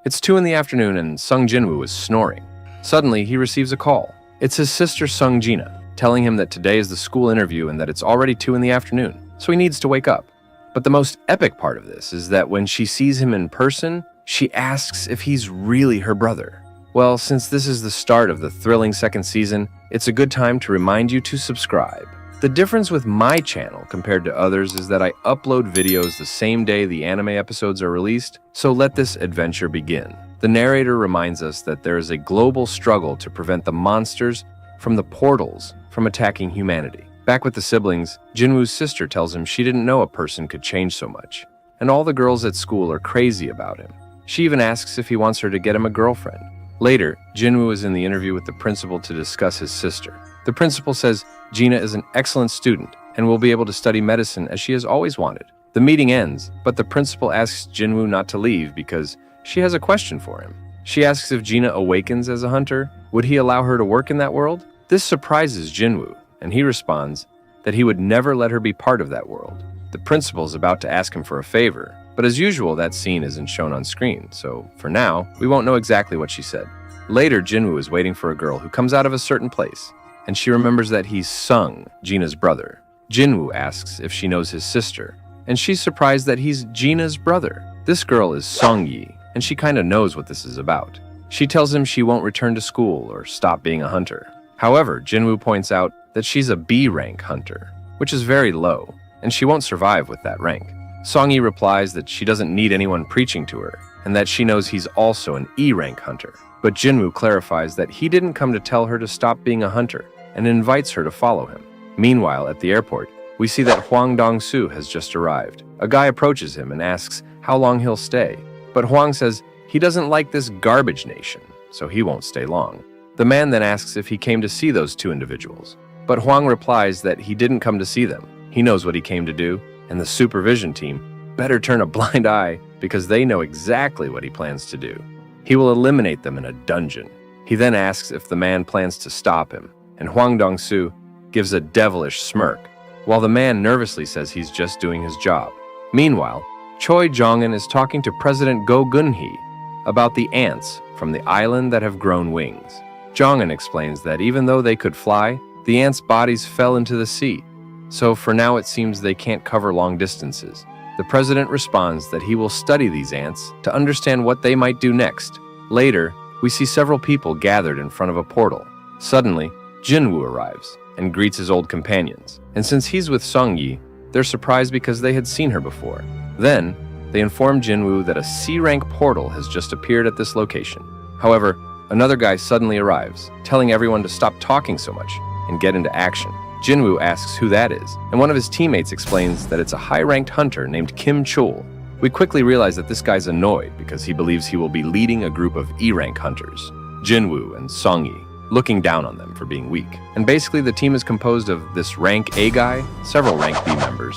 It's 2 in the afternoon and Sung Jinwoo is snoring. Suddenly, he receives a call. It's his sister Sung Jina, telling him that today is the school interview and that it's already 2 in the afternoon, so he needs to wake up. But the most epic part of this is that when she sees him in person, she asks if he's really her brother. Well, since this is the start of the thrilling second season, it's a good time to remind you to subscribe. The difference with my channel compared to others is that I upload videos the same day the anime episodes are released, so let this adventure begin. The narrator reminds us that there is a global struggle to prevent the monsters from the portals from attacking humanity. Back with the siblings, Jinwoo's sister tells him she didn't know a person could change so much, and all the girls at school are crazy about him. She even asks if he wants her to get him a girlfriend. Later, Jinwoo is in the interview with the principal to discuss his sister. The principal says Gina is an excellent student and will be able to study medicine as she has always wanted. The meeting ends, but the principal asks Jinwoo not to leave because she has a question for him. She asks if Gina awakens as a hunter, would he allow her to work in that world? This surprises Jinwoo, and he responds that he would never let her be part of that world. The principal is about to ask him for a favor, but as usual, that scene isn't shown on screen, so for now, we won't know exactly what she said. Later, Jinwoo is waiting for a girl who comes out of a certain place, and she remembers that he's Sung, Gina's brother. Jinwoo asks if she knows his sister, and she's surprised that he's Gina's brother. This girl is Song-yi, and she kinda knows what this is about. She tells him she won't return to school or stop being a hunter. However, Jinwoo points out that she's a B-rank hunter, which is very low, and she won't survive with that rank. Song-yi replies that she doesn't need anyone preaching to her, and that she knows he's also an E-rank hunter. But Jinwoo clarifies that he didn't come to tell her to stop being a hunter, and invites her to follow him. Meanwhile, at the airport, we see that Hwang Dong-soo has just arrived. A guy approaches him and asks how long he'll stay, but Hwang says he doesn't like this garbage nation, so he won't stay long. The man then asks if he came to see those two individuals, but Hwang replies that he didn't come to see them. He knows what he came to do, and the supervision team better turn a blind eye because they know exactly what he plans to do. He will eliminate them in a dungeon. He then asks if the man plans to stop him, and Hwang Dong-soo gives a devilish smirk, while the man nervously says he's just doing his job. Meanwhile, Choi Jong-un is talking to President Go Gun-hee about the ants from the island that have grown wings. Jong-un explains that even though they could fly, the ants' bodies fell into the sea, so for now it seems they can't cover long distances. The president responds that he will study these ants to understand what they might do next. Later, we see several people gathered in front of a portal. Suddenly, Jinwoo arrives and greets his old companions, and since he's with Song-yi, they're surprised because they had seen her before. Then, they inform Jinwoo that a C-rank portal has just appeared at this location. However, another guy suddenly arrives, telling everyone to stop talking so much and get into action. Jinwoo asks who that is, and one of his teammates explains that it's a high-ranked hunter named Kim Chul. We quickly realize that this guy's annoyed because he believes he will be leading a group of E-rank hunters, Jinwoo and Song-yi, looking down on them for being weak. And basically the team is composed of this rank A guy, several rank B members,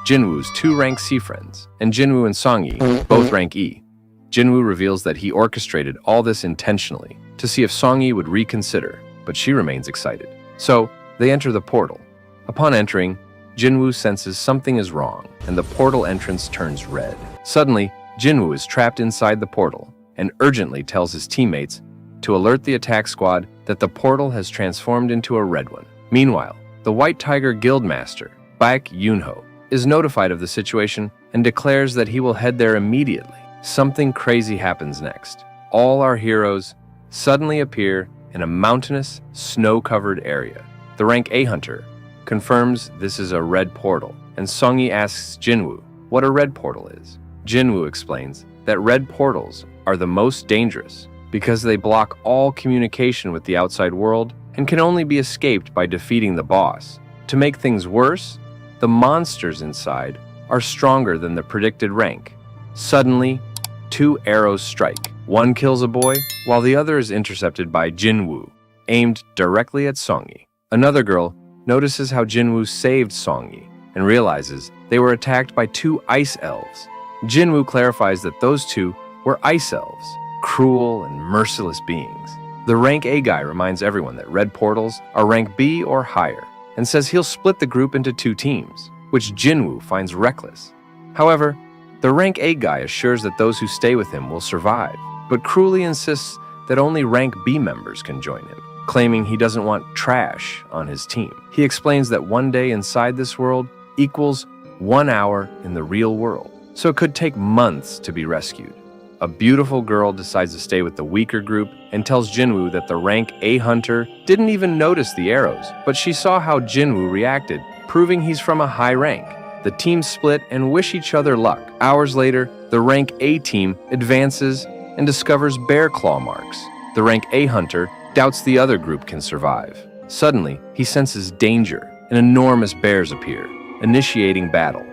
Jinwoo's 2 rank C friends, and Jinwoo and Song-yi, both rank E. Jinwoo reveals that he orchestrated all this intentionally to see if Song-yi would reconsider, but she remains excited. So, they enter the portal. Upon entering, Jinwoo senses something is wrong, and the portal entrance turns red. Suddenly, Jinwoo is trapped inside the portal and urgently tells his teammates to alert the attack squad that the portal has transformed into a red one. Meanwhile, the White Tiger Guildmaster, Baek Yoonho, is notified of the situation and declares that he will head there immediately. Something crazy happens next. All our heroes suddenly appear in a mountainous, snow-covered area. The rank A hunter confirms this is a red portal, and Song-yi asks Jinwoo what a red portal is. Jinwoo explains that red portals are the most dangerous because they block all communication with the outside world and can only be escaped by defeating the boss. To make things worse, the monsters inside are stronger than the predicted rank. Suddenly, 2 arrows strike. One kills a boy, while the other is intercepted by Jinwoo, aimed directly at Song-yi. Another girl notices how Jinwoo saved Song-yi and realizes they were attacked by 2 ice elves. Jinwoo clarifies that those 2 were ice elves, cruel and merciless beings. The rank A guy reminds everyone that red portals are rank B or higher and says he'll split the group into 2 teams, which Jinwoo finds reckless. However, the rank A guy assures that those who stay with him will survive. but cruelly insists that only rank B members can join him, claiming he doesn't want trash on his team. He explains that one day inside this world equals 1 hour in the real world, so it could take months to be rescued. A beautiful girl decides to stay with the weaker group and tells Jinwoo that the rank A hunter didn't even notice the arrows, but she saw how Jinwoo reacted, proving he's from a high rank. The teams split and wish each other luck. Hours later, the rank A team advances and discovers bear claw marks. The rank A hunter doubts the other group can survive. Suddenly, he senses danger, and enormous bears appear, initiating battle.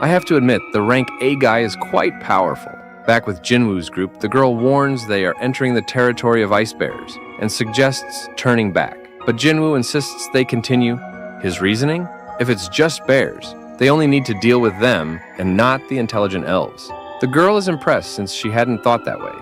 I have to admit, the rank A guy is quite powerful. Back with Jinwoo's group, the girl warns they are entering the territory of ice bears and suggests turning back. But Jinwoo insists they continue. His reasoning? If it's just bears, they only need to deal with them and not the intelligent elves. The girl is impressed since she hadn't thought that way.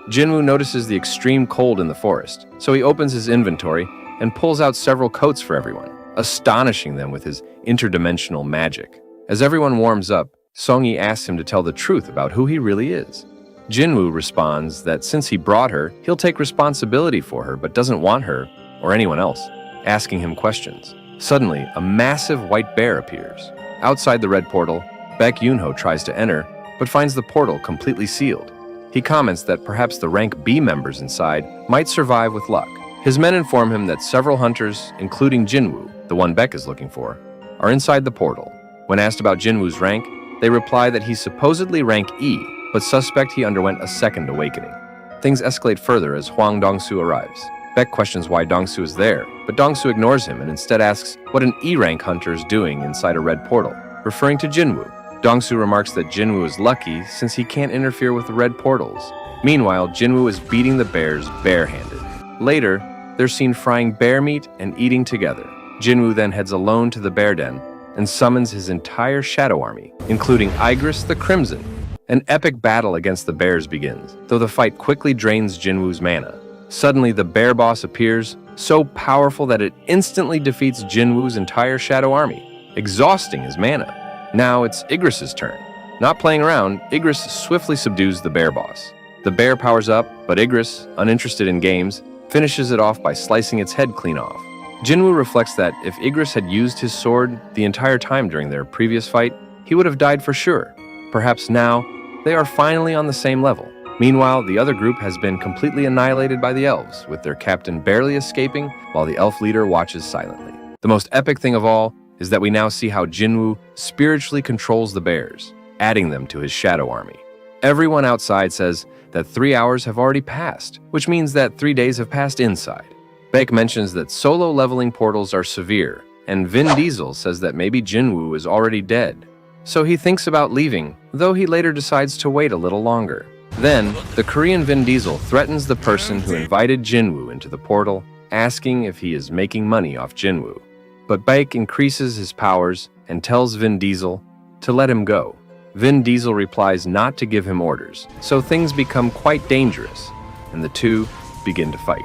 Jinwoo notices the extreme cold in the forest, so he opens his inventory and pulls out several coats for everyone, astonishing them with his interdimensional magic. As everyone warms up, Song-yi asks him to tell the truth about who he really is. Jinwoo responds that since he brought her, he'll take responsibility for her but doesn't want her or anyone else, asking him questions. Suddenly, a massive white bear appears. Outside the red portal, Baek Yoonho tries to enter, but finds the portal completely sealed. He comments that perhaps the rank B members inside might survive with luck. His men inform him that several hunters, including Jinwoo, the one Baek is looking for, are inside the portal. When asked about Jinwoo's rank, they reply that he's supposedly rank E, but suspect he underwent a second awakening. Things escalate further as Hwang Dongsu arrives. Baek questions why Dongsu is there, but Dongsu ignores him and instead asks what an E-rank hunter is doing inside a red portal, referring to Jinwoo. Dongsu remarks that Jinwoo is lucky since he can't interfere with the red portals. Meanwhile, Jinwoo is beating the bears barehanded. Later, they're seen frying bear meat and eating together. Jinwoo then heads alone to the bear den and summons his entire shadow army, including Igris the Crimson. An epic battle against the bears begins, though the fight quickly drains Jinwoo's mana. Suddenly, the bear boss appears, so powerful that it instantly defeats Jinwoo's entire shadow army, exhausting his mana. Now it's Igris's turn. Not playing around, Igris swiftly subdues the bear boss. The bear powers up, but Igris, uninterested in games, finishes it off by slicing its head clean off. Jinwoo reflects that if Igris had used his sword the entire time during their previous fight, he would have died for sure. Perhaps now, they are finally on the same level. Meanwhile, the other group has been completely annihilated by the elves, with their captain barely escaping while the elf leader watches silently. The most epic thing of all is that we now see how Jinwoo spiritually controls the bears, adding them to his shadow army. Everyone outside says that 3 hours have already passed, which means that 3 days have passed inside. Baek mentions that solo leveling portals are severe, and Vin Diesel says that maybe Jinwoo is already dead. So he thinks about leaving, though he later decides to wait a little longer. Then, the Korean Vin Diesel threatens the person who invited Jinwoo into the portal, asking if he is making money off Jinwoo. But Baek increases his powers and tells Vin Diesel to let him go. Vin Diesel replies not to give him orders, so things become quite dangerous, and the two begin to fight.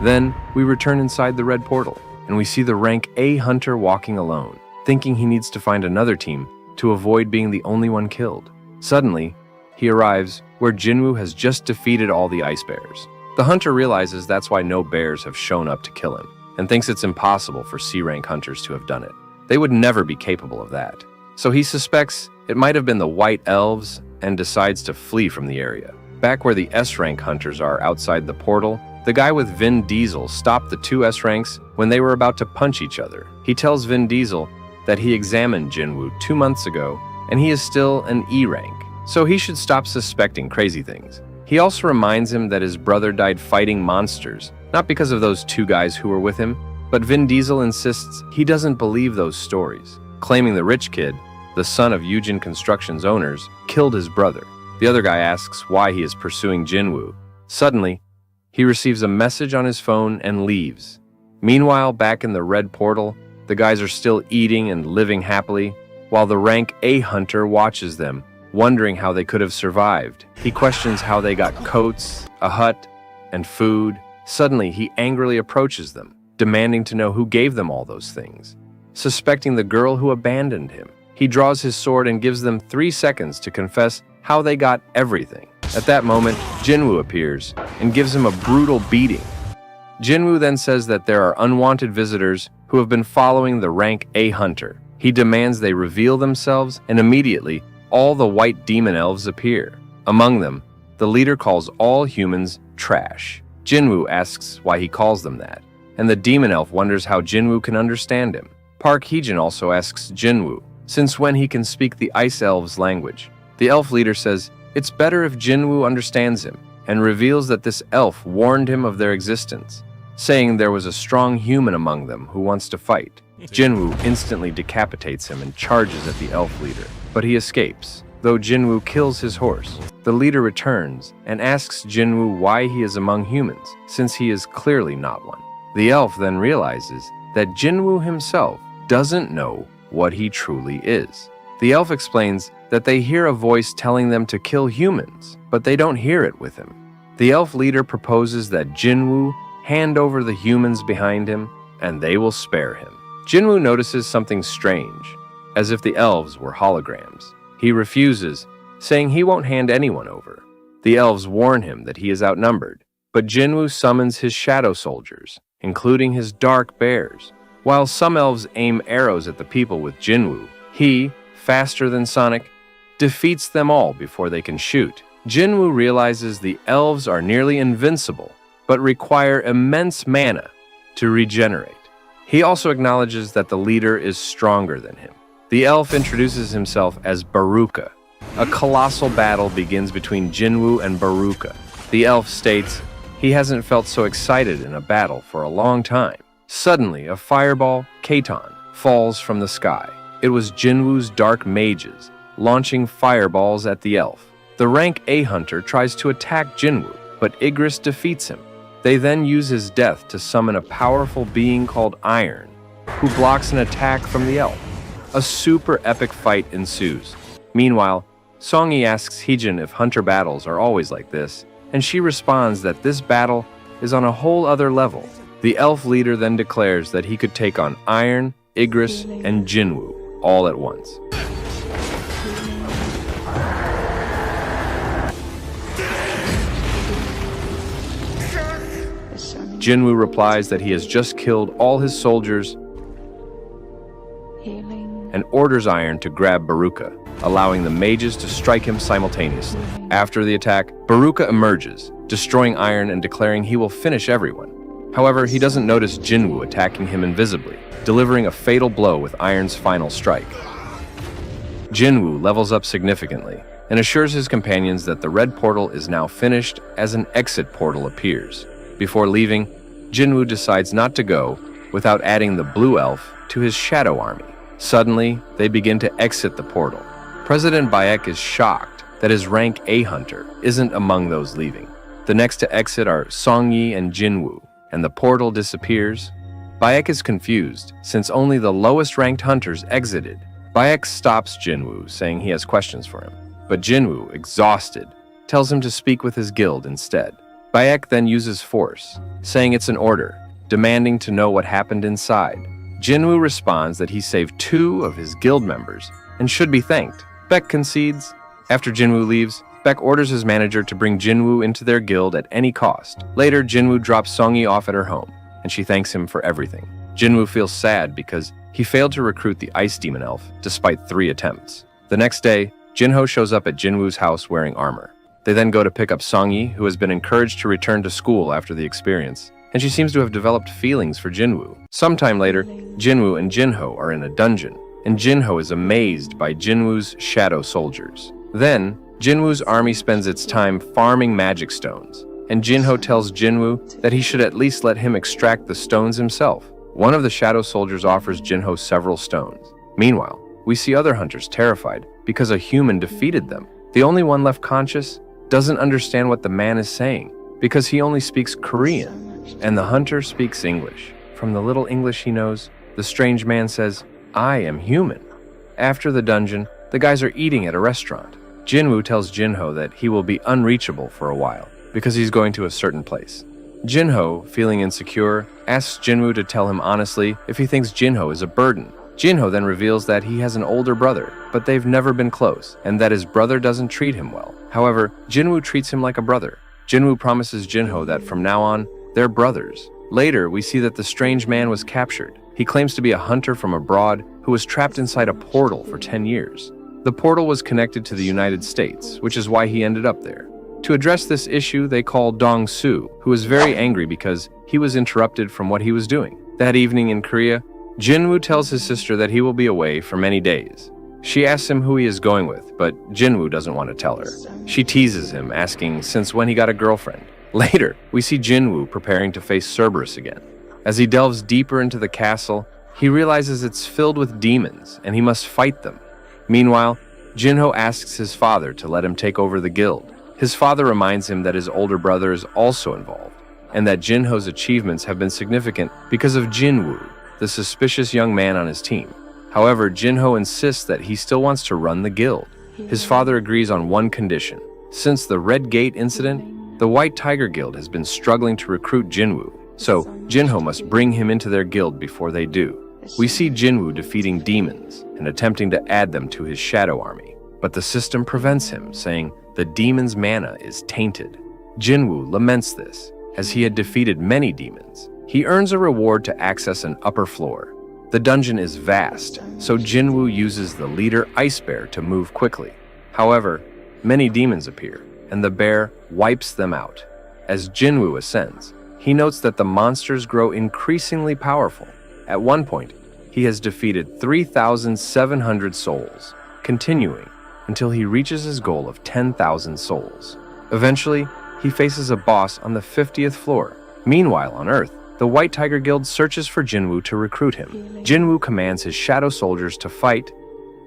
Then, we return inside the red portal, and we see the rank A hunter walking alone, thinking he needs to find another team to avoid being the only one killed. Suddenly, he arrives where Jinwoo has just defeated all the ice bears. The hunter realizes that's why no bears have shown up to kill him, and thinks it's impossible for C-rank hunters to have done it. They would never be capable of that. So he suspects it might have been the white elves and decides to flee from the area. Back where the S-rank hunters are outside the portal, the guy with Vin Diesel stopped the two S-ranks when they were about to punch each other. He tells Vin Diesel that he examined Jinwoo 2 months ago and he is still an E-rank, so he should stop suspecting crazy things. He also reminds him that his brother died fighting monsters, not because of those two guys who were with him, but Vin Diesel insists he doesn't believe those stories, claiming the rich kid, the son of Yujin Construction's owners, killed his brother. The other guy asks why he is pursuing Jinwoo. Suddenly, he receives a message on his phone and leaves. Meanwhile, back in the red portal, the guys are still eating and living happily, while the rank A hunter watches them, wondering how they could have survived. He questions how they got coats, a hut, and food. Suddenly, he angrily approaches them, demanding to know who gave them all those things. Suspecting the girl who abandoned him, he draws his sword and gives them 3 seconds to confess how they got everything. At that moment, Jinwoo appears and gives him a brutal beating. Jinwoo then says that there are unwanted visitors who have been following the rank A hunter. He demands they reveal themselves, and immediately, all the white demon elves appear. Among them, the leader calls all humans trash. Jinwoo asks why he calls them that, and the demon elf wonders how Jinwoo can understand him. Park Heejin also asks Jinwoo since when he can speak the ice elves' language. The elf leader says it's better if Jinwoo understands him, and reveals that this elf warned him of their existence, saying there was a strong human among them who wants to fight. Jinwoo instantly decapitates him and charges at the elf leader, but he escapes, though Jinwoo kills his horse. The leader returns and asks Jinwoo why he is among humans, since he is clearly not one. The elf then realizes that Jinwoo himself doesn't know what he truly is. The elf explains that they hear a voice telling them to kill humans, but they don't hear it with him. The elf leader proposes that Jinwoo hand over the humans behind him, and they will spare him. Jinwoo notices something strange, as if the elves were holograms. He refuses, saying he won't hand anyone over. The elves warn him that he is outnumbered, but Jinwoo summons his shadow soldiers, including his dark bears. While some elves aim arrows at the people with Jinwoo, he, faster than Sonic, defeats them all before they can shoot. Jinwoo realizes the elves are nearly invincible, but require immense mana to regenerate. He also acknowledges that the leader is stronger than him. The elf introduces himself as Baruka. A colossal battle begins between Jinwoo and Baruka. The elf states he hasn't felt so excited in a battle for a long time. Suddenly, a fireball, Katon, falls from the sky. It was Jinwoo's dark mages, launching fireballs at the elf. The rank A hunter tries to attack Jinwoo, but Igris defeats him. They then use his death to summon a powerful being called Iron, who blocks an attack from the elf. A super epic fight ensues. Meanwhile, Songyi asks Heejin if hunter battles are always like this, and she responds that this battle is on a whole other level. The elf leader then declares that he could take on Iron, Igris, and Jinwoo all at once. Jinwoo replies that he has just killed all his soldiers and orders Iron to grab Baruka, allowing the mages to strike him simultaneously. After the attack, Baruka emerges, destroying Iron and declaring he will finish everyone. However, he doesn't notice Jinwoo attacking him invisibly, delivering a fatal blow with Iron's final strike. Jinwoo levels up significantly and assures his companions that the red portal is now finished as an exit portal appears. Before leaving, Jinwoo decides not to go without adding the blue elf to his shadow army. Suddenly, they begin to exit the portal. President Bayek is shocked that his rank A hunter isn't among those leaving. The next to exit are Songyi and Jinwoo, and the portal disappears. Bayek is confused, since only the lowest ranked hunters exited. Bayek stops Jinwoo, saying he has questions for him. But Jinwoo, exhausted, tells him to speak with his guild instead. Bayek then uses force, saying it's an order, demanding to know what happened inside. Jinwoo responds that he saved 2 of his guild members and should be thanked. Baek concedes. After Jinwoo leaves, Baek orders his manager to bring Jinwoo into their guild at any cost. Later, Jinwoo drops Songyi off at her home, and she thanks him for everything. Jinwoo feels sad because he failed to recruit the Ice Demon Elf despite 3 attempts. The next day, Jinho shows up at Jinwoo's house wearing armor. They then go to pick up Songyi, who has been encouraged to return to school after the experience, and she seems to have developed feelings for Jinwoo. Sometime later, Jinwoo and Jinho are in a dungeon, and Jinho is amazed by Jinwoo's shadow soldiers. Then, Jinwoo's army spends its time farming magic stones, and Jinho tells Jinwoo that he should at least let him extract the stones himself. One of the shadow soldiers offers Jinho several stones. Meanwhile, we see other hunters terrified because a human defeated them. The only one left conscious doesn't understand what the man is saying because he only speaks Korean, and the hunter speaks English. From the little English he knows, the strange man says, "I am human." After the dungeon, the guys are eating at a restaurant. Jinwoo tells Jinho that he will be unreachable for a while because he's going to a certain place. Jinho, feeling insecure, asks Jinwoo to tell him honestly if he thinks Jinho is a burden. Jinho then reveals that he has an older brother, but they've never been close, and that his brother doesn't treat him well. However, Jinwoo treats him like a brother. Jinwoo promises Jinho that from now on, they're brothers. Later, we see that the strange man was captured. He claims to be a hunter from abroad who was trapped inside a portal for 10 years. The portal was connected to the United States, which is why he ended up there. To address this issue, they call Dong-soo, who is very angry because he was interrupted from what he was doing. That evening in Korea, Jinwoo tells his sister that he will be away for many days. She asks him who he is going with, but Jinwoo doesn't want to tell her. She teases him, asking since when he got a girlfriend. Later, we see Jinwoo preparing to face Cerberus again. As he delves deeper into the castle, he realizes it's filled with demons and he must fight them. Meanwhile, Jinho asks his father to let him take over the guild. His father reminds him that his older brother is also involved, and that Jinho's achievements have been significant because of Jinwoo, the suspicious young man on his team. However, Jinho insists that he still wants to run the guild. His father agrees on one condition. Since the Red Gate incident, the White Tiger Guild has been struggling to recruit Jinwoo, so Jinho must bring him into their guild before they do. We see Jinwoo defeating demons and attempting to add them to his shadow army, but the system prevents him, saying the demon's mana is tainted. Jinwoo laments this, as he had defeated many demons. He earns a reward to access an upper floor. The dungeon is vast, so Jinwoo uses the leader Ice Bear to move quickly. However, many demons appear, and the bear wipes them out. As Jinwoo ascends, he notes that the monsters grow increasingly powerful. At one point, he has defeated 3,700 souls, continuing until he reaches his goal of 10,000 souls. Eventually, he faces a boss on the 50th floor. Meanwhile, on Earth, the White Tiger Guild searches for Jinwoo to recruit him. Jinwoo commands his shadow soldiers to fight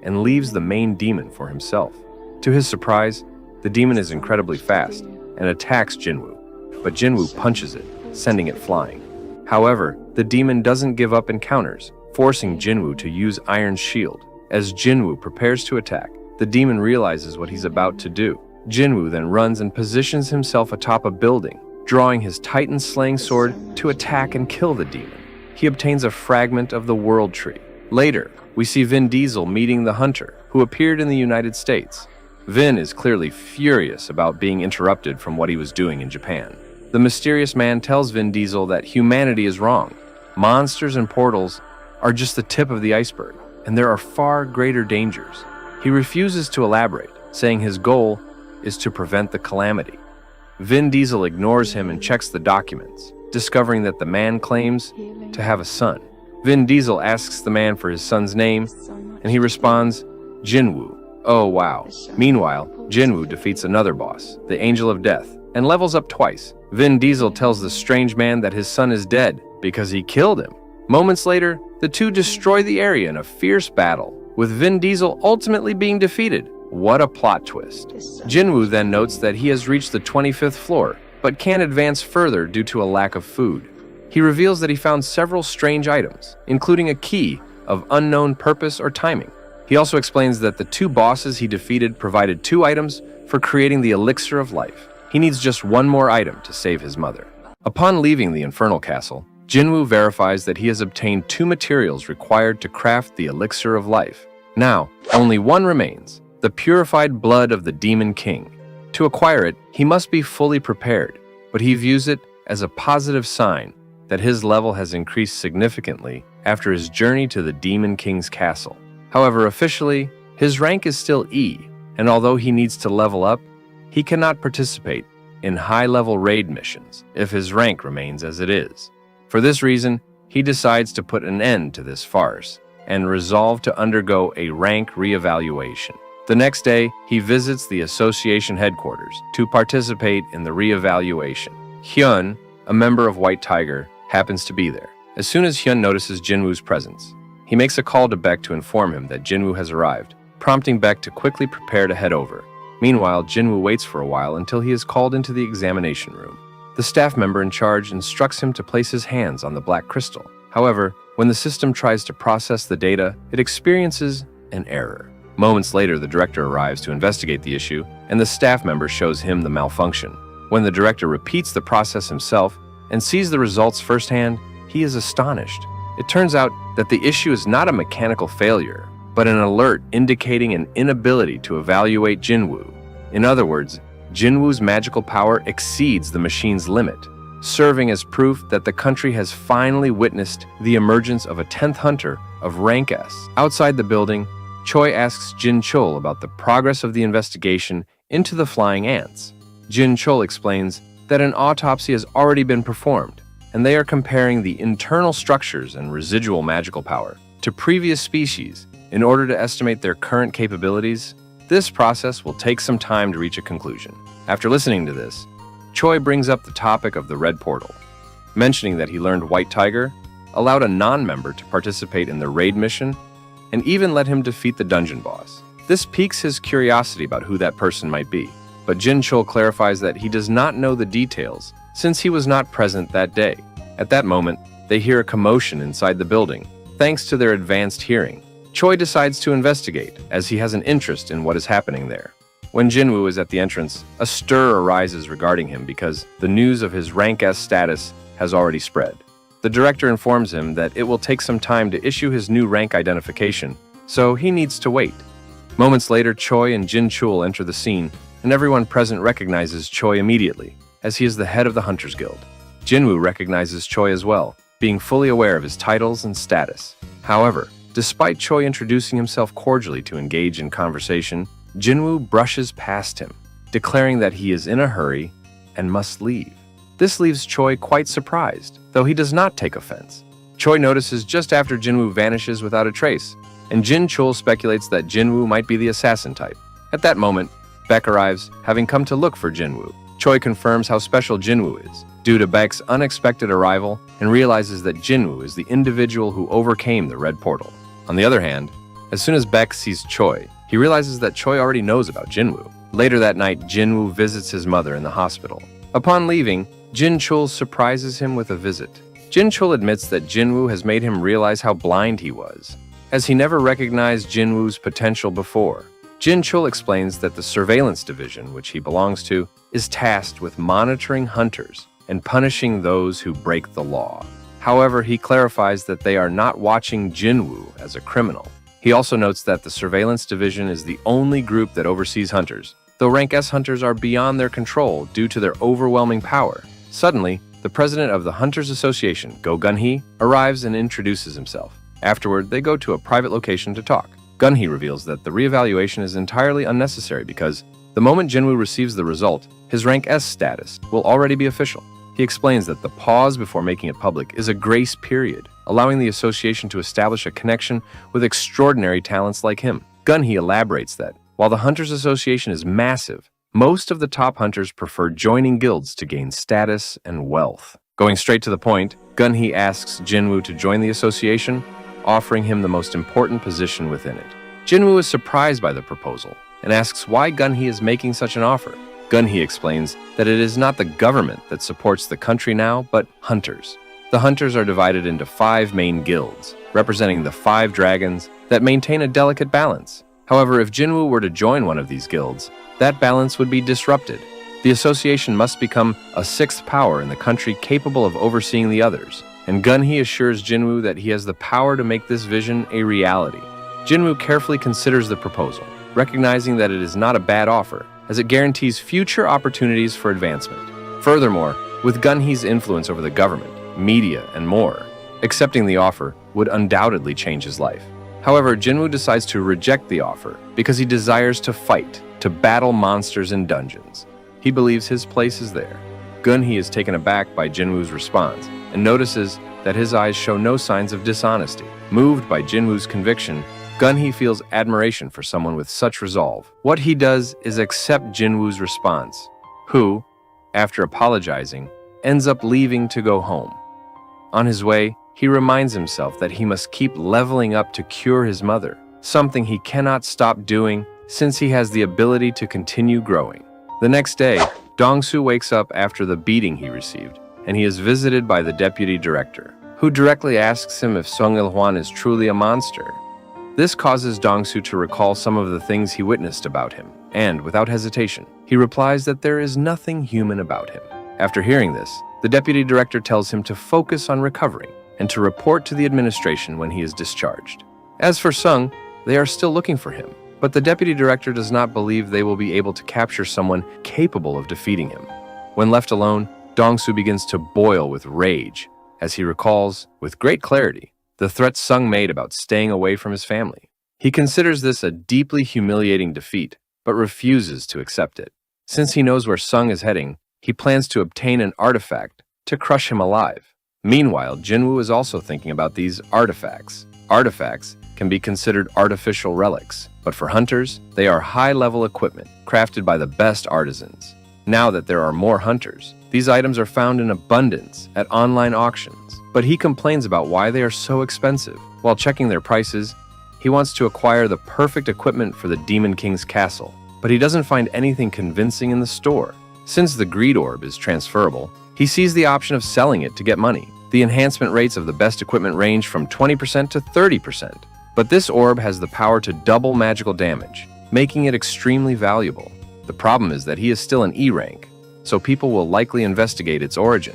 and leaves the main demon for himself. To his surprise, the demon is incredibly fast and attacks Jinwoo, but Jinwoo punches it, sending it flying. However, the demon doesn't give up encounters, forcing Jinwoo to use Iron's shield. As Jinwoo prepares to attack, the demon realizes what he's about to do. Jinwoo then runs and positions himself atop a building, drawing his Titan-slaying sword to attack and kill the demon. He obtains a fragment of the World Tree. Later, we see Vin Diesel meeting the hunter, who appeared in the United States. Vin is clearly furious about being interrupted from what he was doing in Japan. The mysterious man tells Vin Diesel that humanity is wrong. Monsters and portals are just the tip of the iceberg, and there are far greater dangers. He refuses to elaborate, saying his goal is to prevent the calamity. Vin Diesel ignores him and checks the documents, discovering that the man claims to have a son. Vin Diesel asks the man for his son's name, and he responds, Jinwoo. Oh wow. Meanwhile, Jinwoo defeats another boss, the Angel of Death, and levels up twice. Vin Diesel tells the strange man that his son is dead because he killed him. Moments later, the two destroy the area in a fierce battle, with Vin Diesel ultimately being defeated. What a plot twist. Jinwoo then notes that he has reached the 25th floor, but can't advance further due to a lack of food. He reveals that he found several strange items, including a key of unknown purpose or timing. He also explains that the two bosses he defeated provided 2 items for creating the elixir of life. He needs just one more item to save his mother. Upon leaving the Infernal Castle, Jinwoo verifies that he has obtained 2 materials required to craft the elixir of life. Now, only one remains, the purified blood of the Demon King. To acquire it, he must be fully prepared, but he views it as a positive sign that his level has increased significantly after his journey to the Demon King's castle. However, officially, his rank is still E, and although he needs to level up, he cannot participate in high-level raid missions if his rank remains as it is. For this reason, he decides to put an end to this farce and resolve to undergo a rank reevaluation. The next day, he visits the association headquarters to participate in the reevaluation. Hyun, a member of White Tiger, happens to be there. As soon as Hyun notices Jinwoo's presence, he makes a call to Baek to inform him that Jinwoo has arrived, prompting Baek to quickly prepare to head over. Meanwhile, Jinwoo waits for a while until he is called into the examination room. The staff member in charge instructs him to place his hands on the black crystal. However, when the system tries to process the data, it experiences an error. Moments later, the director arrives to investigate the issue, and the staff member shows him the malfunction. When the director repeats the process himself and sees the results firsthand, he is astonished. It turns out that the issue is not a mechanical failure, but an alert indicating an inability to evaluate Jinwoo. In other words, Jinwoo's magical power exceeds the machine's limit, serving as proof that the country has finally witnessed the emergence of a 10th hunter of rank S. Outside the building, Choi asks Jin Chul about the progress of the investigation into the flying ants. Jin Chul explains that an autopsy has already been performed, and they are comparing the internal structures and residual magical power to previous species in order to estimate their current capabilities. This process will take some time to reach a conclusion. After listening to this, Choi brings up the topic of the Red Portal, mentioning that he learned White Tiger allowed a non-member to participate in the raid mission and even let him defeat the dungeon boss. This piques his curiosity about who that person might be, but Jin Chul clarifies that he does not know the details since he was not present that day. At that moment, they hear a commotion inside the building. Thanks to their advanced hearing, Choi decides to investigate as he has an interest in what is happening there. When Jinwoo is at the entrance, a stir arises regarding him because the news of his rank S status has already spread. The director informs him that it will take some time to issue his new rank identification, so he needs to wait. Moments later, Choi and Jin Chul enter the scene, and everyone present recognizes Choi immediately, as he is the head of the Hunters Guild. Jinwoo recognizes Choi as well, being fully aware of his titles and status. However, despite Choi introducing himself cordially to engage in conversation, Jinwoo brushes past him, declaring that he is in a hurry and must leave. This leaves Choi quite surprised, though he does not take offense. Choi notices just after Jinwoo vanishes without a trace, and Jin Chul speculates that Jinwoo might be the assassin type. At that moment, Beck arrives, having come to look for Jinwoo. Choi confirms how special Jinwoo is, due to Beck's unexpected arrival, and realizes that Jinwoo is the individual who overcame the Red Portal. On the other hand, as soon as Beck sees Choi, he realizes that Choi already knows about Jinwoo. Later that night, Jinwoo visits his mother in the hospital. Upon leaving, Jin Chul surprises him with a visit. Jin Chul admits that Jinwoo has made him realize how blind he was, as he never recognized Jinwoo's potential before. Jin Chul explains that the surveillance division, which he belongs to, is tasked with monitoring hunters and punishing those who break the law. However, he clarifies that they are not watching Jinwoo as a criminal. He also notes that the surveillance division is the only group that oversees hunters, though rank S hunters are beyond their control due to their overwhelming power. Suddenly, the president of the Hunters Association, Go Gun-hee, arrives and introduces himself. Afterward, they go to a private location to talk. Gun-hee reveals that the reevaluation is entirely unnecessary because the moment Jinwoo receives the result, his rank S status will already be official. He explains that the pause before making it public is a grace period, allowing the association to establish a connection with extraordinary talents like him. Gun-hee elaborates that, while the Hunters Association is massive, most of the top hunters prefer joining guilds to gain status and wealth. Going straight to the point, Gun-hee asks Jinwoo to join the association, offering him the most important position within it. Jinwoo is surprised by the proposal and asks why Gun-hee is making such an offer. Gun-hee explains that it is not the government that supports the country now, but hunters. The hunters are divided into 5 main guilds, representing the 5 dragons that maintain a delicate balance. However, if Jinwoo were to join one of these guilds, that balance would be disrupted. The association must become a 6th power in the country capable of overseeing the others, and Gun-hee assures Jinwoo that he has the power to make this vision a reality. Jinwoo carefully considers the proposal, recognizing that it is not a bad offer, as it guarantees future opportunities for advancement. Furthermore, with Gun-hee's influence over the government, media, and more, accepting the offer would undoubtedly change his life. However, Jinwoo decides to reject the offer because he desires to fight, to battle monsters in dungeons. He believes his place is there. Gun-hee is taken aback by Jinwoo's response and notices that his eyes show no signs of dishonesty. Moved by Jinwoo's conviction, Gun-hee feels admiration for someone with such resolve. What he does is accept Jinwoo's response, who, after apologizing, ends up leaving to go home. On his way, he reminds himself that he must keep leveling up to cure his mother, something he cannot stop doing since he has the ability to continue growing. The next day, Dong-soo wakes up after the beating he received, and he is visited by the deputy director, who directly asks him if Sung Il-hwan is truly a monster. This causes Dong-soo to recall some of the things he witnessed about him, and without hesitation, he replies that there is nothing human about him. After hearing this, the deputy director tells him to focus on recovering, and to report to the administration when he is discharged. As for Sung, they are still looking for him, but the deputy director does not believe they will be able to capture someone capable of defeating him. When left alone, Dong-soo begins to boil with rage as he recalls, with great clarity, the threats Sung made about staying away from his family. He considers this a deeply humiliating defeat, but refuses to accept it. Since he knows where Sung is heading, he plans to obtain an artifact to crush him alive. Meanwhile, Jinwoo is also thinking about these artifacts. Artifacts can be considered artificial relics, but for hunters, they are high-level equipment crafted by the best artisans. Now that there are more hunters, these items are found in abundance at online auctions, but he complains about why they are so expensive. While checking their prices, he wants to acquire the perfect equipment for the Demon King's castle, but he doesn't find anything convincing in the store. Since the Greed Orb is transferable, he sees the option of selling it to get money. The enhancement rates of the best equipment range from 20% to 30%, but this orb has the power to double magical damage, making it extremely valuable. The problem is that he is still an E rank, so people will likely investigate its origin.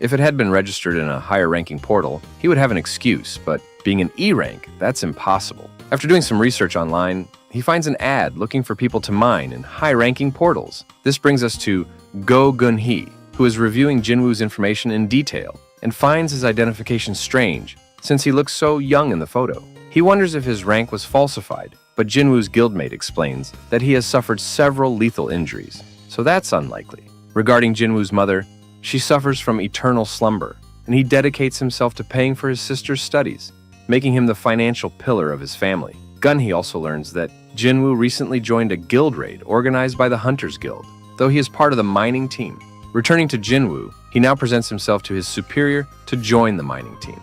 If it had been registered in a higher-ranking portal, he would have an excuse, but being an E rank, that's impossible. After doing some research online, he finds an ad looking for people to mine in high-ranking portals. This brings us to Go Gun-hee, who is reviewing Jinwoo's information in detail and finds his identification strange since he looks so young in the photo. He wonders if his rank was falsified, but Jinwoo's guildmate explains that he has suffered several lethal injuries, so that's unlikely. Regarding Jinwoo's mother, she suffers from eternal slumber, and he dedicates himself to paying for his sister's studies, making him the financial pillar of his family. Gun-hee also learns that Jinwoo recently joined a guild raid organized by the Hunters Guild, though he is part of the mining team. Returning to Jinwoo, he now presents himself to his superior to join the mining team.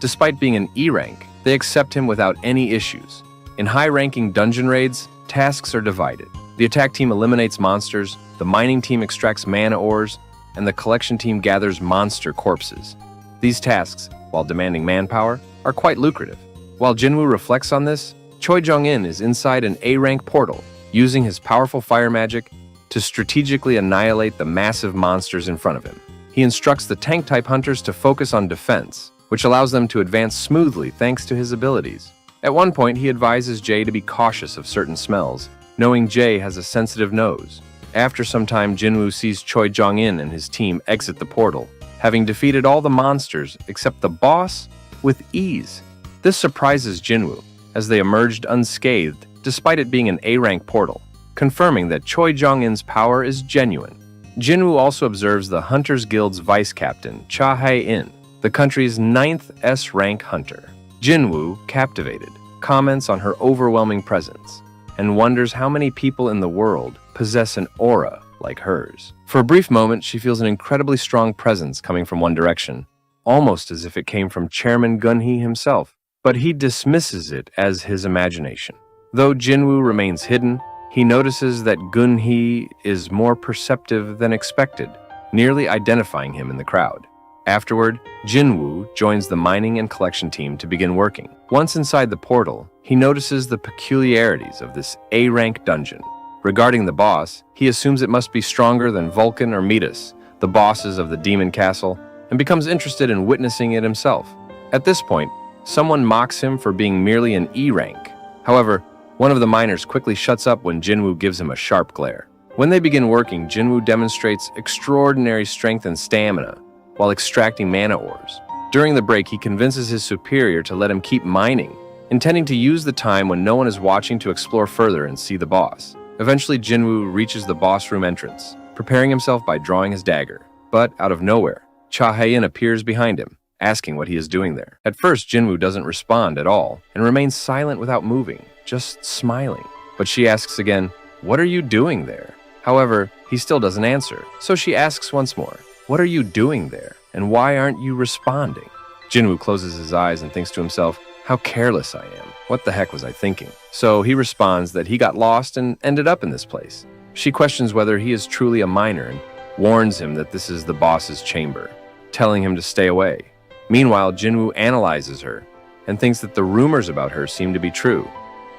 Despite being an E rank, they accept him without any issues. In high-ranking dungeon raids, tasks are divided. The attack team eliminates monsters, the mining team extracts mana ores, and the collection team gathers monster corpses. These tasks, while demanding manpower, are quite lucrative. While Jinwoo reflects on this, Choi Jong-in is inside an A-rank portal, using his powerful fire magic to strategically annihilate the massive monsters in front of him. He instructs the tank-type hunters to focus on defense, which allows them to advance smoothly thanks to his abilities. At one point, he advises Jae to be cautious of certain smells, knowing Jae has a sensitive nose. After some time, Jinwoo sees Choi Jong-in and his team exit the portal, having defeated all the monsters except the boss with ease. This surprises Jinwoo, as they emerged unscathed despite it being an A-rank portal, confirming that Choi Jong-in's power is genuine. Jinwoo also observes the Hunters Guild's vice captain, Cha Hae-in, the country's 9th S-rank hunter. Jinwoo, captivated, comments on her overwhelming presence and wonders how many people in the world possess an aura like hers. For a brief moment, she feels an incredibly strong presence coming from one direction, almost as if it came from Chairman Gun-hee himself, but he dismisses it as his imagination. Though Jinwoo remains hidden, he notices that Gun-hee is more perceptive than expected, nearly identifying him in the crowd. Afterward, Jinwoo joins the mining and collection team to begin working. Once inside the portal, he notices the peculiarities of this A-rank dungeon. Regarding the boss, he assumes it must be stronger than Vulcan or Midas, the bosses of the Demon Castle, and becomes interested in witnessing it himself. At this point, someone mocks him for being merely an E rank. However, one of the miners quickly shuts up when Jinwoo gives him a sharp glare. When they begin working, Jinwoo demonstrates extraordinary strength and stamina while extracting mana ores. During the break, he convinces his superior to let him keep mining, intending to use the time when no one is watching to explore further and see the boss. Eventually, Jinwoo reaches the boss room entrance, preparing himself by drawing his dagger. But out of nowhere, Cha Hae-in appears behind him, asking what he is doing there. At first, Jinwoo doesn't respond at all and remains silent without moving, just smiling. But she asks again, "What are you doing there?" However, he still doesn't answer, so she asks once more, "What are you doing there, and why aren't you responding?" Jinwoo closes his eyes and thinks to himself, "How careless I am. What the heck was I thinking?" So he responds that he got lost and ended up in this place. She questions whether he is truly a miner and warns him that this is the boss's chamber, telling him to stay away. Meanwhile, Jinwoo analyzes her and thinks that the rumors about her seem to be true.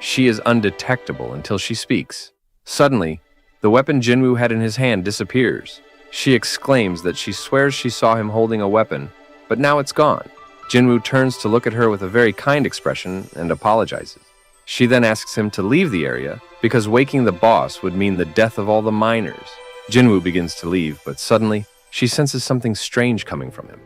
She is undetectable until she speaks. Suddenly, the weapon Jinwoo had in his hand disappears. She exclaims that she swears she saw him holding a weapon, but now it's gone. Jinwoo turns to look at her with a very kind expression and apologizes. She then asks him to leave the area because waking the boss would mean the death of all the miners. Jinwoo begins to leave, but suddenly she senses something strange coming from him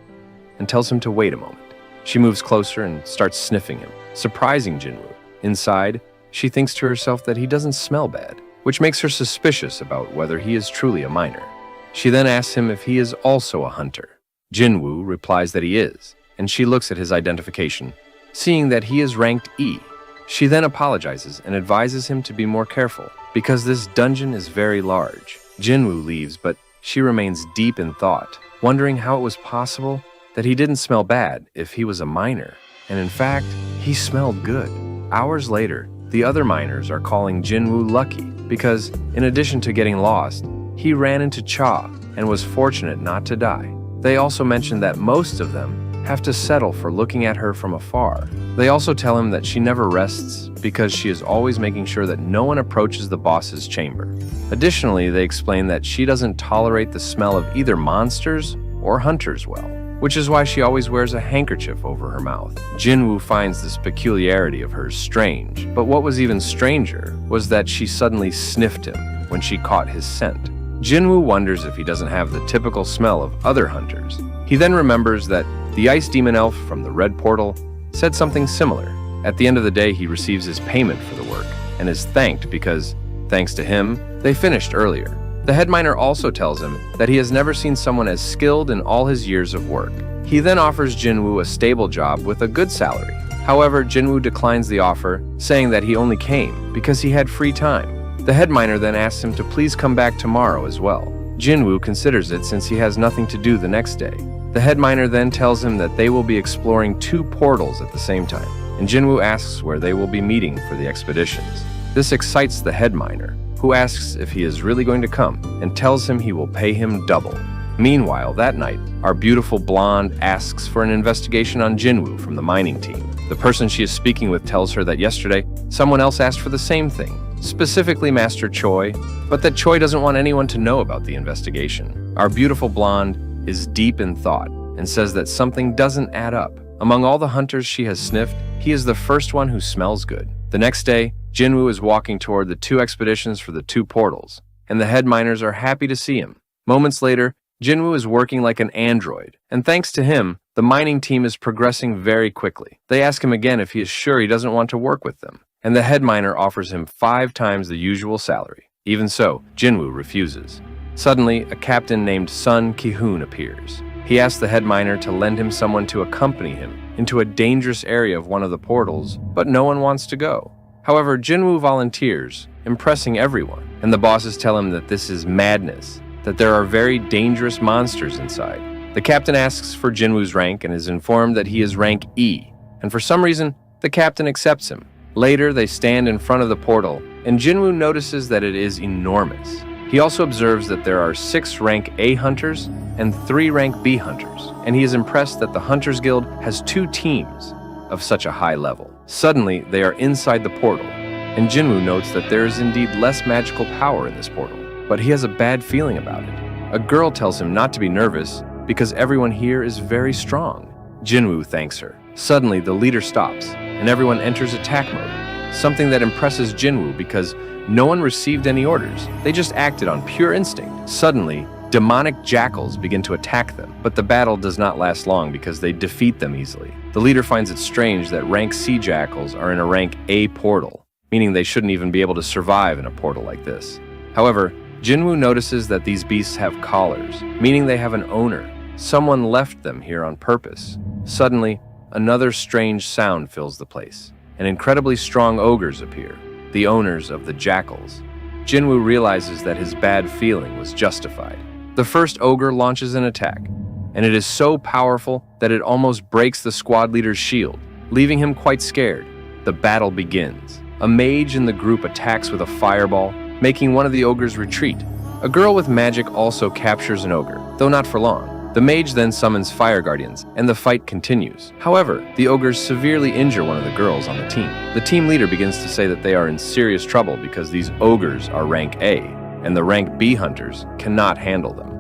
and tells him to wait a moment. She moves closer and starts sniffing him, surprising Jinwoo. Inside, she thinks to herself that he doesn't smell bad, which makes her suspicious about whether he is truly a miner. She then asks him if he is also a hunter. Jinwoo replies that he is, and she looks at his identification, seeing that he is ranked E. She then apologizes and advises him to be more careful, because this dungeon is very large. Jinwoo leaves, but she remains deep in thought, wondering how it was possible that he didn't smell bad if he was a miner. And in fact, he smelled good. Hours later, the other miners are calling Jinwoo lucky because, in addition to getting lost, he ran into Cha and was fortunate not to die. They also mention that most of them have to settle for looking at her from afar. They also tell him that she never rests because she is always making sure that no one approaches the boss's chamber. Additionally, they explain that she doesn't tolerate the smell of either monsters or hunters well, which is why she always wears a handkerchief over her mouth. Jinwoo finds this peculiarity of hers strange, but what was even stranger was that she suddenly sniffed him when she caught his scent. Jinwoo wonders if he doesn't have the typical smell of other hunters. He then remembers that the ice demon elf from the red portal said something similar. At the end of the day, he receives his payment for the work and is thanked because, thanks to him, they finished earlier. The head miner also tells him that he has never seen someone as skilled in all his years of work. He then offers Jinwoo a stable job with a good salary. However, Jinwoo declines the offer, saying that he only came because he had free time. The head miner then asks him to please come back tomorrow as well. Jinwoo considers it since he has nothing to do the next day. The head miner then tells him that they will be exploring 2 portals at the same time, and Jinwoo asks where they will be meeting for the expeditions. This excites the head miner, who asks if he is really going to come and tells him he will pay him double. Meanwhile, that night, our beautiful blonde asks for an investigation on Jinwoo from the mining team. The person she is speaking with tells her that yesterday, someone else asked for the same thing, specifically Master Choi, but that Choi doesn't want anyone to know about the investigation. Our beautiful blonde is deep in thought and says that something doesn't add up. Among all the hunters she has sniffed, he is the first one who smells good. The next day, Jinwoo is walking toward the 2 expeditions for the 2 portals, and the head miners are happy to see him. Moments later, Jinwoo is working like an android, and thanks to him, the mining team is progressing very quickly. They ask him again if he is sure he doesn't want to work with them, and the head miner offers him 5 times the usual salary. Even so, Jinwoo refuses. Suddenly, a captain named Sun Ki-hoon appears. He asks the head miner to lend him someone to accompany him into a dangerous area of one of the portals, but no one wants to go. However, Jinwoo volunteers, impressing everyone, and the bosses tell him that this is madness, that there are very dangerous monsters inside. The captain asks for Jinwoo's rank and is informed that he is rank E, and for some reason, the captain accepts him. Later, they stand in front of the portal, and Jinwoo notices that it is enormous. He also observes that there are 6 rank A hunters and 3 rank B hunters, and he is impressed that the Hunters Guild has 2 teams of such a high level. Suddenly, they are inside the portal, and Jinwoo notes that there is indeed less magical power in this portal, but he has a bad feeling about it. A girl tells him not to be nervous because everyone here is very strong. Jinwoo thanks her. Suddenly, the leader stops, and everyone enters attack mode, something that impresses Jinwoo because no one received any orders. They just acted on pure instinct. Suddenly, demonic jackals begin to attack them, but the battle does not last long because they defeat them easily. The leader finds it strange that rank C jackals are in a rank A portal, meaning they shouldn't even be able to survive in a portal like this. However, Jinwoo notices that these beasts have collars, meaning they have an owner. Someone left them here on purpose. Suddenly, another strange sound fills the place, and incredibly strong ogres appear, the owners of the jackals. Jinwoo realizes that his bad feeling was justified. The first ogre launches an attack, and it is so powerful that it almost breaks the squad leader's shield, leaving him quite scared. The battle begins. A mage in the group attacks with a fireball, making one of the ogres retreat. A girl with magic also captures an ogre, though not for long. The mage then summons fire guardians, and the fight continues. However, the ogres severely injure one of the girls on the team. The team leader begins to say that they are in serious trouble because these ogres are rank A, and the rank B hunters cannot handle them.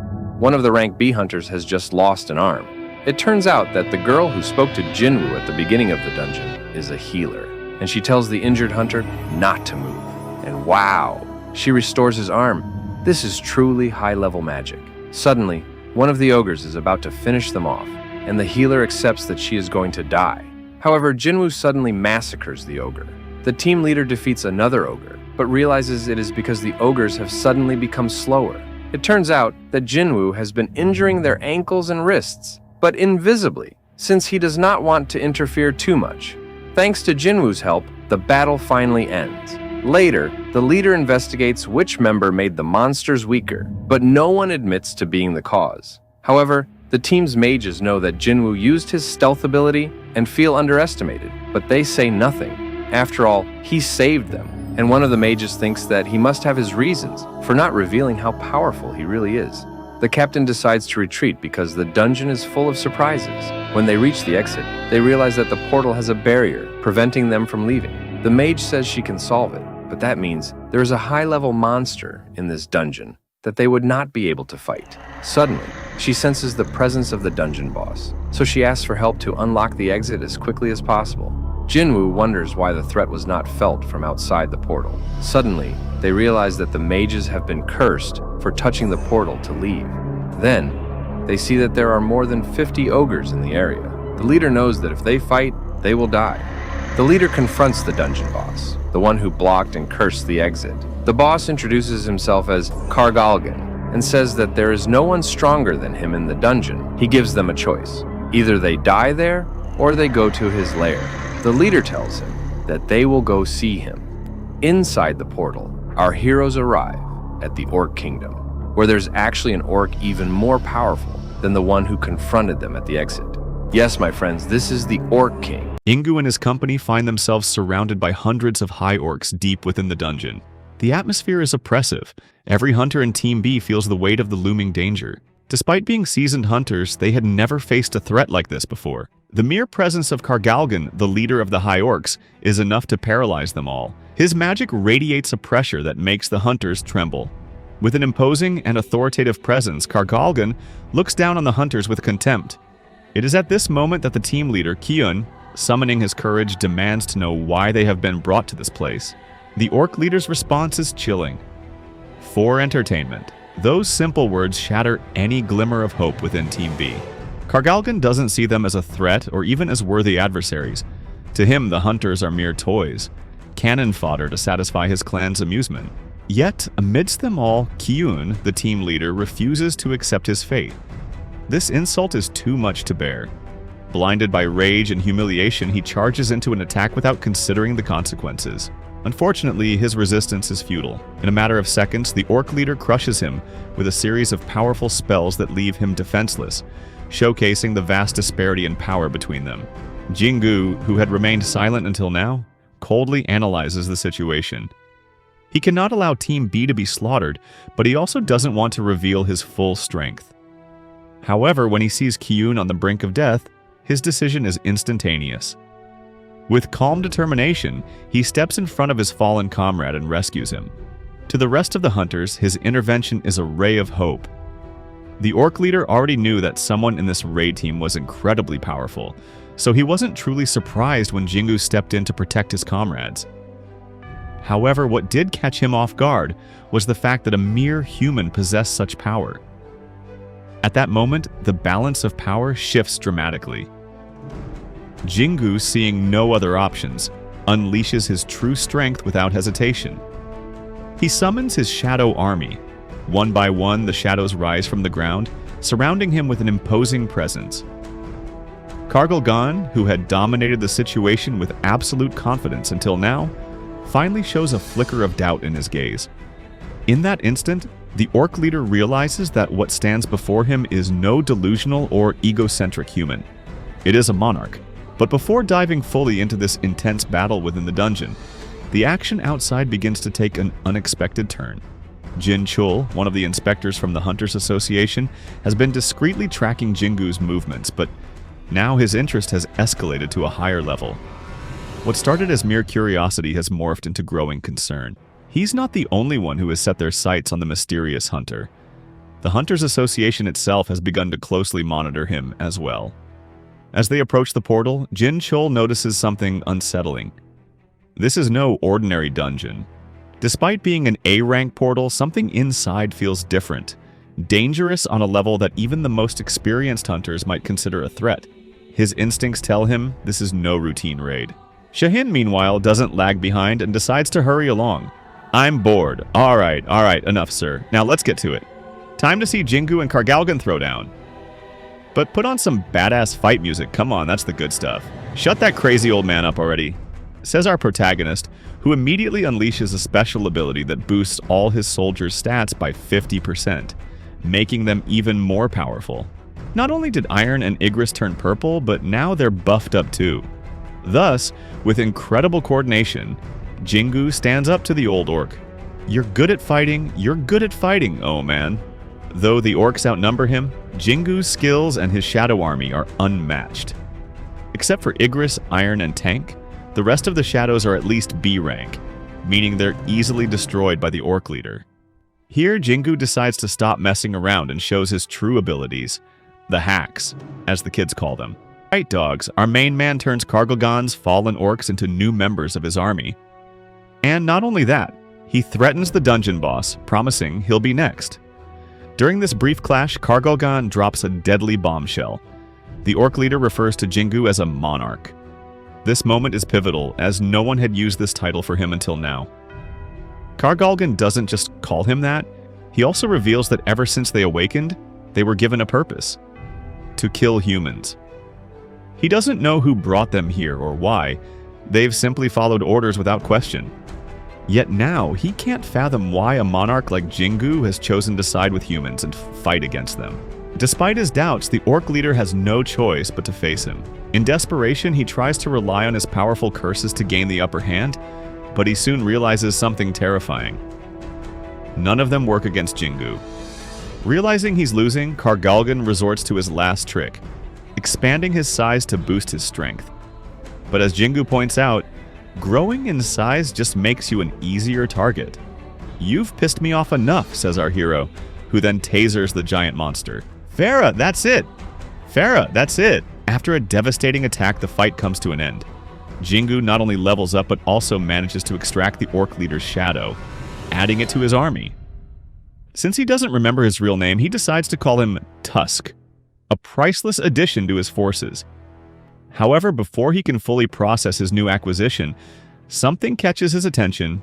One of the rank B hunters has just lost an arm, It turns out that the girl who spoke to Jinwoo at the beginning of the dungeon is a healer, and she tells the injured hunter not to move. And wow, she restores his arm. This is truly high-level magic. Suddenly, one of the ogres is about to finish them off, and the healer accepts that she is going to die. However, Jinwoo suddenly massacres the ogre. The team leader defeats another ogre, but realizes it is because the ogres have suddenly become slower. It turns out that Jinwoo has been injuring their ankles and wrists, but invisibly, since he does not want to interfere too much. Thanks to Jinwoo's help, the battle finally ends. Later, the leader investigates which member made the monsters weaker, but no one admits to being the cause. However, the team's mages know that Jinwoo used his stealth ability and feel underestimated, but they say nothing. After all, he saved them, and one of the mages thinks that he must have his reasons for not revealing how powerful he really is. The captain decides to retreat because the dungeon is full of surprises. When they reach the exit, they realize that the portal has a barrier preventing them from leaving. The mage says she can solve it, but that means there is a high-level monster in this dungeon that they would not be able to fight. Suddenly, she senses the presence of the dungeon boss, so she asks for help to unlock the exit as quickly as possible. Jinwoo wonders why the threat was not felt from outside the portal. Suddenly, they realize that the mages have been cursed for touching the portal to leave. Then, they see that there are more than 50 ogres in the area. The leader knows that if they fight, they will die. The leader confronts the dungeon boss, the one who blocked and cursed the exit. The boss introduces himself as Kargalgan and says that there is no one stronger than him in the dungeon. He gives them a choice. Either they die there, or they go to his lair. The leader tells him that they will go see him. Inside the portal, our heroes arrive at the Orc Kingdom, where there's actually an orc even more powerful than the one who confronted them at the exit. Yes, my friends, this is the Orc King. Ingu and his company find themselves surrounded by hundreds of high orcs deep within the dungeon. The atmosphere is oppressive. Every hunter in Team B feels the weight of the looming danger. Despite being seasoned hunters, they had never faced a threat like this before. The mere presence of Kargalgan, the leader of the High Orcs, is enough to paralyze them all. His magic radiates a pressure that makes the hunters tremble. With an imposing and authoritative presence, Kargalgan looks down on the hunters with contempt. It is at this moment that the team leader, Kyun, summoning his courage, demands to know why they have been brought to this place. The orc leader's response is chilling. For entertainment. Those simple words shatter any glimmer of hope within Team B. Kargalgan doesn't see them as a threat or even as worthy adversaries. To him, the hunters are mere toys, cannon fodder to satisfy his clan's amusement. Yet, amidst them all, Kyun, the team leader, refuses to accept his fate. This insult is too much to bear. Blinded by rage and humiliation, he charges into an attack without considering the consequences. Unfortunately, his resistance is futile. In a matter of seconds, the orc leader crushes him with a series of powerful spells that leave him defenseless, showcasing the vast disparity in power between them. Jingu, who had remained silent until now, coldly analyzes the situation. He cannot allow Team B to be slaughtered, but he also doesn't want to reveal his full strength. However, when he sees Kyun on the brink of death, his decision is instantaneous. With calm determination, he steps in front of his fallen comrade and rescues him. To the rest of the hunters, his intervention is a ray of hope. The orc leader already knew that someone in this raid team was incredibly powerful, so he wasn't truly surprised when Jingu stepped in to protect his comrades. However, what did catch him off guard was the fact that a mere human possessed such power. At that moment, the balance of power shifts dramatically. Jingu, seeing no other options, unleashes his true strength without hesitation. He summons his shadow army. One by one, the shadows rise from the ground, surrounding him with an imposing presence. Kargalgan, who had dominated the situation with absolute confidence until now, finally shows a flicker of doubt in his gaze. In that instant, the orc leader realizes that what stands before him is no delusional or egocentric human. It is a monarch. But before diving fully into this intense battle within the dungeon, the action outside begins to take an unexpected turn. Jin Chul, one of the inspectors from the Hunters Association, has been discreetly tracking Jingu's movements, but now his interest has escalated to a higher level. What started as mere curiosity has morphed into growing concern. He's not the only one who has set their sights on the mysterious hunter. The Hunters Association itself has begun to closely monitor him as well. As they approach the portal, Jin Chul notices something unsettling. This is no ordinary dungeon. Despite being an A-rank portal, something inside feels different, dangerous on a level that even the most experienced hunters might consider a threat. His instincts tell him this is no routine raid. Shahin, meanwhile, doesn't lag behind and decides to hurry along. "I'm bored. All right, enough, sir. Now let's get to it. Time to see Jingu and Kargalgan throw down. But put on some badass fight music. Come on, that's the good stuff. Shut that crazy old man up already," says our protagonist, who immediately unleashes a special ability that boosts all his soldiers' stats by 50%, making them even more powerful. Not only did Iron and Igris turn purple, but now they're buffed up too. Thus, with incredible coordination, Jingu stands up to the old orc. You're good at fighting, oh man. Though the orcs outnumber him, Jingu's skills and his shadow army are unmatched. Except for Igris, Iron, and Tank, the rest of the shadows are at least B rank, meaning they're easily destroyed by the orc leader. Here, Jingu decides to stop messing around and shows his true abilities, the hacks, as the kids call them. Fight dogs, our main man turns Kargalgan's fallen orcs into new members of his army. And not only that, he threatens the dungeon boss, promising he'll be next. During this brief clash, Kargalgan drops a deadly bombshell. The orc leader refers to Jingu as a monarch. This moment is pivotal, as no one had used this title for him until now. Kargalgan doesn't just call him that, he also reveals that ever since they awakened, they were given a purpose: to kill humans. He doesn't know who brought them here or why, they've simply followed orders without question. Yet now, he can't fathom why a monarch like Jingu has chosen to side with humans and fight against them. Despite his doubts, the orc leader has no choice but to face him. In desperation, he tries to rely on his powerful curses to gain the upper hand, but he soon realizes something terrifying. None of them work against Jingu. Realizing he's losing, Kargalgan resorts to his last trick, expanding his size to boost his strength. But as Jingu points out, growing in size just makes you an easier target. "You've pissed me off enough," says our hero, who then tasers the giant monster. Farah, that's it! Farah, that's it! After a devastating attack, the fight comes to an end. Jingu not only levels up, but also manages to extract the orc leader's shadow, adding it to his army. Since he doesn't remember his real name, he decides to call him Tusk, a priceless addition to his forces. However, before he can fully process his new acquisition, something catches his attention.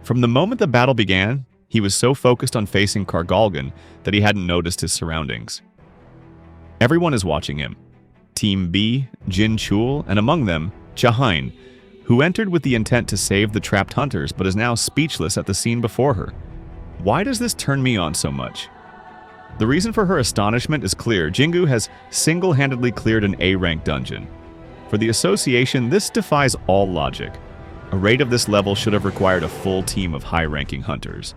From the moment the battle began, he was so focused on facing Kargalgan that he hadn't noticed his surroundings. Everyone is watching him. Team B, Jin Chul, and among them, Chahain, who entered with the intent to save the trapped hunters but is now speechless at the scene before her. Why does this turn me on so much? The reason for her astonishment is clear. Jingu has single-handedly cleared an A-rank dungeon. For the association, this defies all logic. A raid of this level should have required a full team of high-ranking hunters.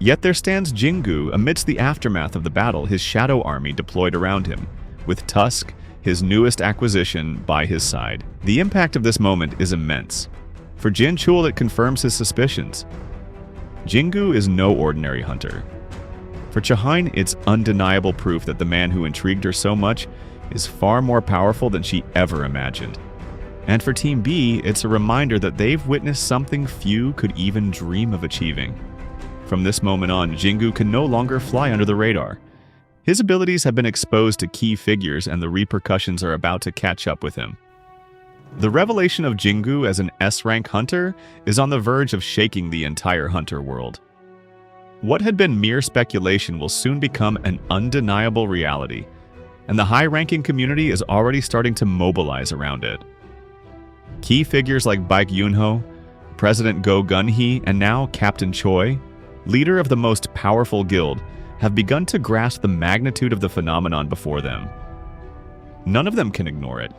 Yet there stands Jingu amidst the aftermath of the battle, his shadow army deployed around him, with Tusk, his newest acquisition, by his side. The impact of this moment is immense. For Jin Chul, it confirms his suspicions. Jingu is no ordinary hunter. For Chahain, it's undeniable proof that the man who intrigued her so much is far more powerful than she ever imagined. And for Team B, it's a reminder that they've witnessed something few could even dream of achieving. From this moment on, Jingu can no longer fly under the radar. His abilities have been exposed to key figures, and the repercussions are about to catch up with him. The revelation of Jingu as an S-rank hunter is on the verge of shaking the entire hunter world. What had been mere speculation will soon become an undeniable reality, and the high-ranking community is already starting to mobilize around it. Key figures like Baek Yunho, President Go Gun-hee, and now Captain Choi, leader of the most powerful guild, have begun to grasp the magnitude of the phenomenon before them. None of them can ignore it.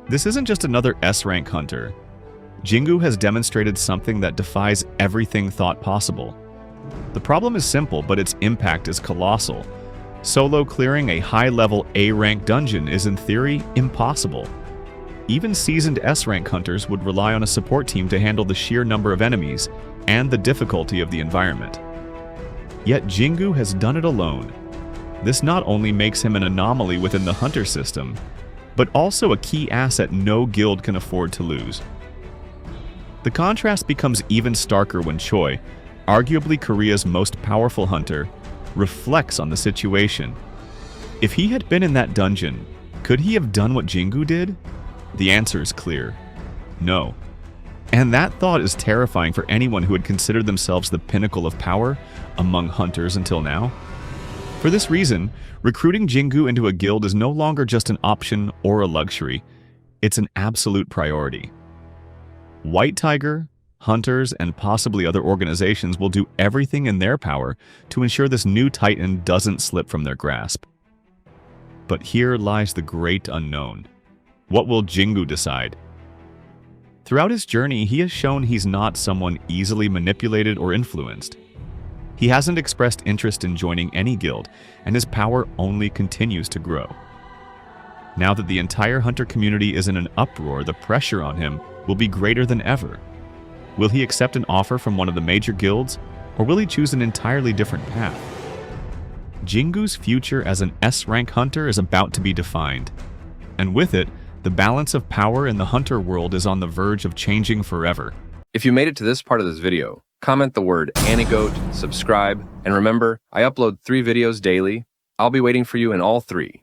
This isn't just another S-rank hunter. Jingu has demonstrated something that defies everything thought possible. The problem is simple, but its impact is colossal. Solo clearing a high-level A-rank dungeon is in theory impossible. Even seasoned S-rank hunters would rely on a support team to handle the sheer number of enemies and the difficulty of the environment. Yet Jingu has done it alone. This not only makes him an anomaly within the hunter system, but also a key asset no guild can afford to lose. The contrast becomes even starker when Choi, arguably Korea's most powerful hunter, reflects on the situation. If he had been in that dungeon, could he have done what Jingu did? The answer is clear. No. And that thought is terrifying for anyone who had considered themselves the pinnacle of power among hunters until now. For this reason, recruiting Jingu into a guild is no longer just an option or a luxury. It's an absolute priority. White Tiger, hunters, and possibly other organizations will do everything in their power to ensure this new titan doesn't slip from their grasp. But here lies the great unknown. What will Jingu decide? Throughout his journey, he has shown he's not someone easily manipulated or influenced. He hasn't expressed interest in joining any guild, and his power only continues to grow. Now that the entire hunter community is in an uproar, the pressure on him will be greater than ever. Will he accept an offer from one of the major guilds, or will he choose an entirely different path? Jingu's future as an S-rank hunter is about to be defined, and with it, the balance of power in the hunter world is on the verge of changing forever. If you made it to this part of this video, comment the word Anigoat, subscribe, and remember, I upload 3 videos daily. I'll be waiting for you in all 3.